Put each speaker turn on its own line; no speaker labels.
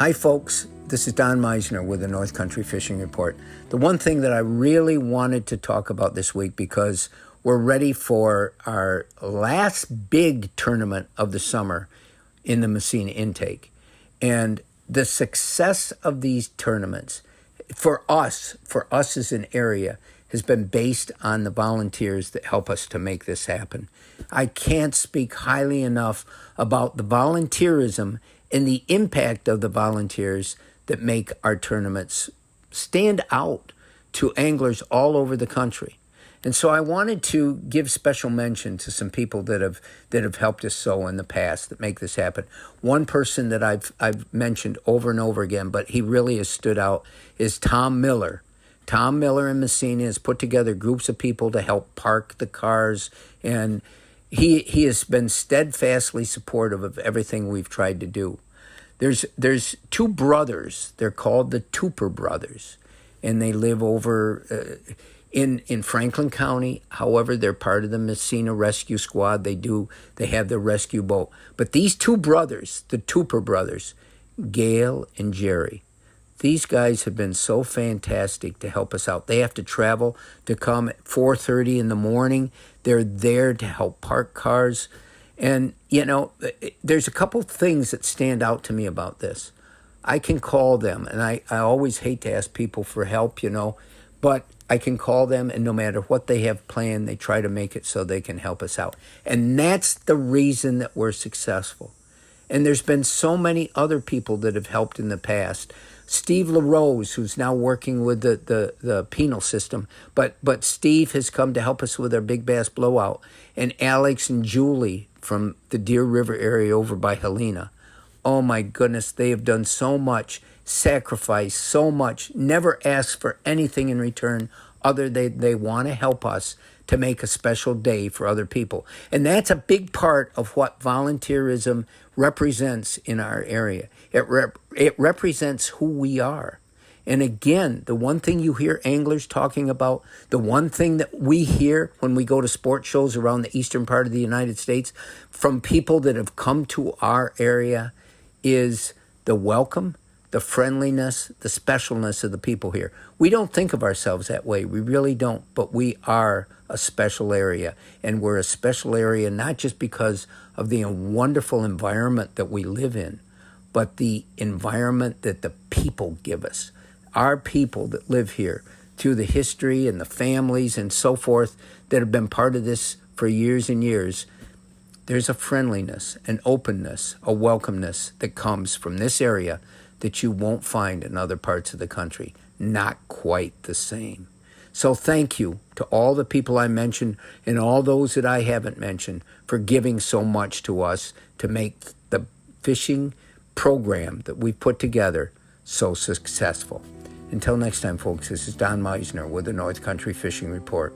Hi folks, this is Don Meisner with the North Country Fishing Report. The one thing that I really wanted to talk about this week, because we're ready for our last big tournament of the summer in the Massena intake. And the success of these tournaments for us as an area has been based on the volunteers that help us to make this happen. I can't speak highly enough about the volunteerism and the impact of the volunteers that make our tournaments stand out to anglers all over the country. And so I wanted to give special mention to some people that have helped us so in the past that make this happen. One person that I've mentioned over and over again, but he really has stood out, is Tom Miller. Tom Miller in Massena has put together groups of people to help park the cars, and he has been steadfastly supportive of everything we've tried to do. There's two brothers. They're called the Tupper brothers, and they live over in Franklin County. However, they're part of the Massena Rescue Squad. They have their rescue boat. But these two brothers, the Tupper brothers, Gail and Jerry, these guys have been so fantastic to help us out. They have to travel to come at 4:30 in the morning. They're there to help park cars. And, you know, there's a couple things that stand out to me about this. I can call them, and I always hate to ask people for help, but I can call them, and no matter what they have planned, they try to make it so they can help us out. And that's the reason that we're successful. And there's been so many other people that have helped in the past. Steve LaRose, who's now working with the penal system, but Steve has come to help us with our Big Bass Blowout. And Alex and Julie from the Deer River area over by Helena. Oh my goodness, they have done so much, sacrificed so much, never asked for anything in return other than they want to help us to make a special day for other people. And that's a big part of what volunteerism represents in our area. It represents who we are. And again, the one thing you hear anglers talking about, the one thing that we hear when we go to sport shows around the eastern part of the United States from people that have come to our area is the welcome, the friendliness, the specialness of the people here. We don't think of ourselves that way. We really don't, but we are a special area. And we're a special area not just because of the wonderful environment that we live in, but the environment that the people give us. Our people that live here, through the history and the families and so forth that have been part of this for years and years, there's a friendliness, an openness, a welcomeness that comes from this area that you won't find in other parts of the country. Not quite the same. So thank you to all the people I mentioned and all those that I haven't mentioned for giving so much to us to make the fishing program that we put together so successful. Until next time, folks, this is Don Meisner with the North Country Fishing Report.